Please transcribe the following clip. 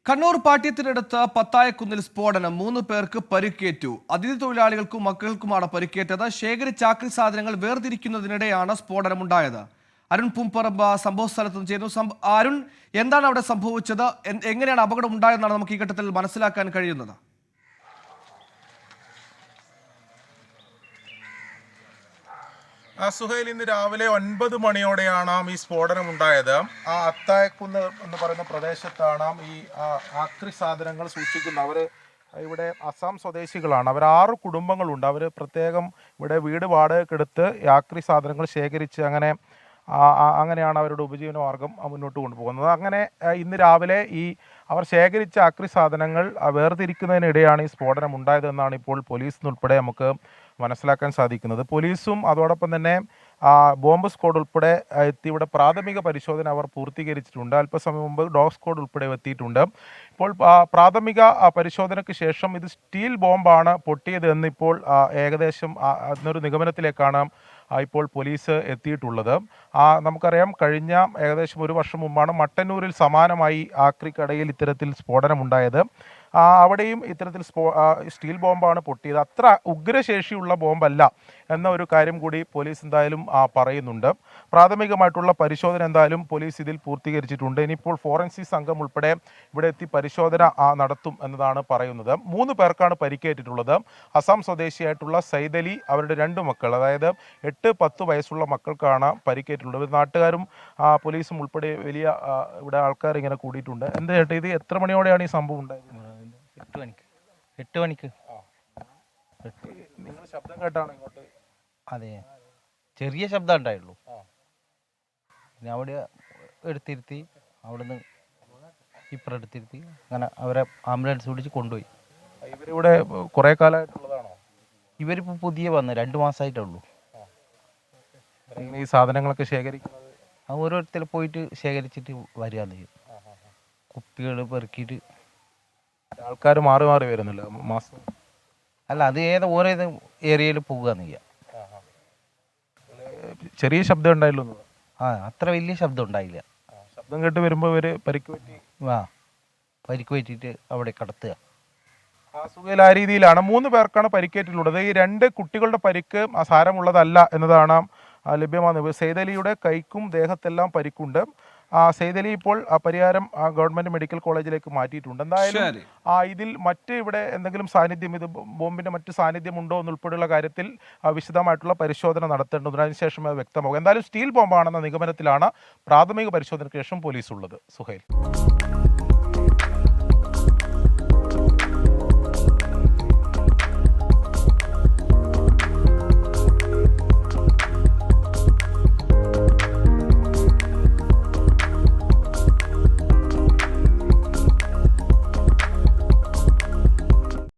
കണ്ണൂർ പാട്യത്തിനടുത്ത് പത്തായക്കുന്നിൽ സ്ഫോടനം 3 പേർക്ക് പരിക്കേറ്റു. അതിഥി തൊഴിലാളികൾക്കും മക്കൾക്കുമാണ് പരിക്കേറ്റത്. ശേഖരിച്ച ആക്രി സാധനങ്ങൾ വേർതിരിക്കുന്നതിനിടെയാണ് സ്ഫോടനമുണ്ടായത്. അരുൺ പൂമ്പറമ്പ് സംഭവ സ്ഥലത്ത് നിന്ന് ചേരുന്നു. അരുൺ, എന്താണ് അവിടെ സംഭവിച്ചത്? എങ്ങനെയാണ് അപകടം ഉണ്ടായതെന്നാണ് നമുക്ക് ഈ ഘട്ടത്തിൽ മനസ്സിലാക്കാൻ കഴിയുന്നത്? സുഹൈൽ, ഇന്ന് രാവിലെ 9 മണിയോടെയാണ് ഈ സ്ഫോടനം ഉണ്ടായത്. അത്തായക്കുന്ന് എന്ന് പറയുന്ന പ്രദേശത്താണ് ഈ ആക്രി സാധനങ്ങൾ സൂക്ഷിക്കുന്നത്. അവർ ഇവിടെ അസം സ്വദേശികളാണ്. അവർ 6 കുടുംബങ്ങളുണ്ട്. അവർ പ്രത്യേകം ഇവിടെ വീട് വാടകയ്ക്കെടുത്ത് ആക്രി സാധനങ്ങൾ ശേഖരിച്ച് അങ്ങനെയാണ് അവരുടെ ഉപജീവന മാർഗം മുന്നോട്ട് കൊണ്ടുപോകുന്നത്. അങ്ങനെ ഇന്ന് രാവിലെ അവർ ശേഖരിച്ച ആക്രി സാധനങ്ങൾ വേർതിരിക്കുന്നതിനിടെയാണ് ഈ സ്ഫോടനം ഉണ്ടായതെന്നാണ് ഇപ്പോൾ പോലീസ് ഉൾപ്പെടെ നമുക്ക് മനസ്സിലാക്കാൻ സാധിക്കുന്നത്. പോലീസും അതോടൊപ്പം തന്നെ ബോംബ് സ്ക്വാഡ് ഉൾപ്പെടെ എത്തി ഇവിടെ പ്രാഥമിക പരിശോധന അവർ പൂർത്തീകരിച്ചിട്ടുണ്ട്. അല്പസമയം മുമ്പ് ഡോഗ് സ്ക്വാഡ് ഉൾപ്പെടെ എത്തിയിട്ടുണ്ട്. ഇപ്പോൾ പ്രാഥമിക പരിശോധനയ്ക്ക് ശേഷം ഇത് സ്റ്റീൽ ബോംബാണ് പൊട്ടിയത് എന്ന് ഇപ്പോൾ ഏകദേശം എന്നൊരു നിഗമനത്തിലേക്കാണ് ഇപ്പോൾ പോലീസ് എത്തിയിട്ടുള്ളത്. നമുക്കറിയാം, കഴിഞ്ഞ ഏകദേശം 1 വർഷം മുമ്പാണ് മട്ടന്നൂരിൽ സമാനമായി ആക്രിക്കടയിൽ ഇത്തരത്തിൽ സ്ഫോടനമുണ്ടായത്. അവിടെയും ഇത്തരത്തിൽ സ്റ്റീൽ ബോംബാണ് പൊട്ടിയത്. അത്ര ഉഗ്രശേഷിയുള്ള ബോംബല്ല എന്ന ഒരു കാര്യം കൂടി പോലീസ് എന്തായാലും പറയുന്നുണ്ട്. പ്രാഥമികമായിട്ടുള്ള പരിശോധന എന്തായാലും പോലീസ് ഇതിൽ പൂർത്തീകരിച്ചിട്ടുണ്ട്. ഇനിയിപ്പോൾ ഫോറൻസിക് സംഘം ഉൾപ്പെടെ ഇവിടെ എത്തി പരിശോധന നടത്തും എന്നതാണ് പറയുന്നത്. 3 പേർക്കാണ് പരിക്കേറ്റിട്ടുള്ളത്. അസം സ്വദേശിയായിട്ടുള്ള സൈദലി, അവരുടെ 2 മക്കൾ, അതായത് 8-10 വയസ്സുള്ള മക്കൾക്കാണ് പരിക്കേറ്റിട്ടുള്ളത്. നാട്ടുകാരും പോലീസും ഉൾപ്പെടെ വലിയ ഇവിടെ ആൾക്കാർ ഇങ്ങനെ കൂടിയിട്ടുണ്ട്. എന്താ ചേട്ടാ, ഇത് എത്ര മണിയോടെയാണ് ഈ സംഭവം ഉണ്ടായത്? 8 മണിക്ക്. നിങ്ങൾ ശബ്ദം കേട്ടാണ് ഇങ്ങോട്ട്? അതെ, ചെറിയ ശബ്ദം ഉണ്ടായുള്ളൂ. പിന്നെ അവിടെ എടുത്തിരുത്തി, അവിടുന്ന് ഇപ്പുറം എടുത്തിരുത്തി, അങ്ങനെ അവരെ ആംബുലൻസ് പിടിച്ച് കൊണ്ടുപോയി. ഇവരിവിടെ കുറേ കാലമായിട്ടുള്ളതാണോ? ഇവരിപ്പോൾ പുതിയ വന്ന് 2 മാസമായിട്ടുള്ളൂ. ഈ സാധനങ്ങളൊക്കെ ശേഖരിക്കുന്നത് ഓരോരുത്തർ പോയിട്ട് ശേഖരിച്ചിട്ട് വരികയെന്ന് ചെയ്യും. കുപ്പികൾ പെറുക്കിയിട്ട് ആൾക്കാർ മാറി മാറി വരുന്നില്ല മാസം? അല്ല, അത് ഓരോ ഏരിയയിൽ പോകുകയെന്ന് ചെയ്യാം. ചെറിയ ശബ്ദം ഉണ്ടായല്ലോ? അത്ര വലിയ ശബ്ദം ഉണ്ടായില്ല. ശബ്ദം കേട്ട് വരുമ്പോൾ ഇവർ പരിക്ക് പറ്റിയിട്ട് അവിടെ കടത്തുക. സുഖയിൽ ആ രീതിയിലാണ്. 3 പേർക്കാണ് പരിക്കേറ്റിട്ടുള്ളത്. ഈ 2 കുട്ടികളുടെ പരിക്ക് സാരമുള്ളതല്ല എന്നതാണ് ലഭ്യമാകുന്നത്. സെയ്ദലിയുടെ കൈക്കും ദേഹത്തെല്ലാം പരിക്കുണ്ട്. സെയ്ദലി ഇപ്പോൾ പരിയാരം ഗവൺമെന്റ് മെഡിക്കൽ കോളേജിലേക്ക് മാറ്റിയിട്ടുണ്ട്. എന്തായാലും ഇതിൽ ഇവിടെ എന്തെങ്കിലും സാന്നിധ്യം, ഇത് ബോംബിന്റെ മറ്റ് സാന്നിധ്യം ഉണ്ടോ എന്നുൾപ്പെടെയുള്ള കാര്യത്തിൽ വിശദമായിട്ടുള്ള പരിശോധന നടത്തേണ്ടതുണ്ട്. അതിനുശേഷം അത് വ്യക്തമാകും. എന്തായാലും സ്റ്റീൽ ബോംബാണെന്ന നിഗമനത്തിലാണ് പ്രാഥമിക പരിശോധനയ്ക്ക് ശേഷം പോലീസ് ഉള്ളത്. സുഹൈൽ.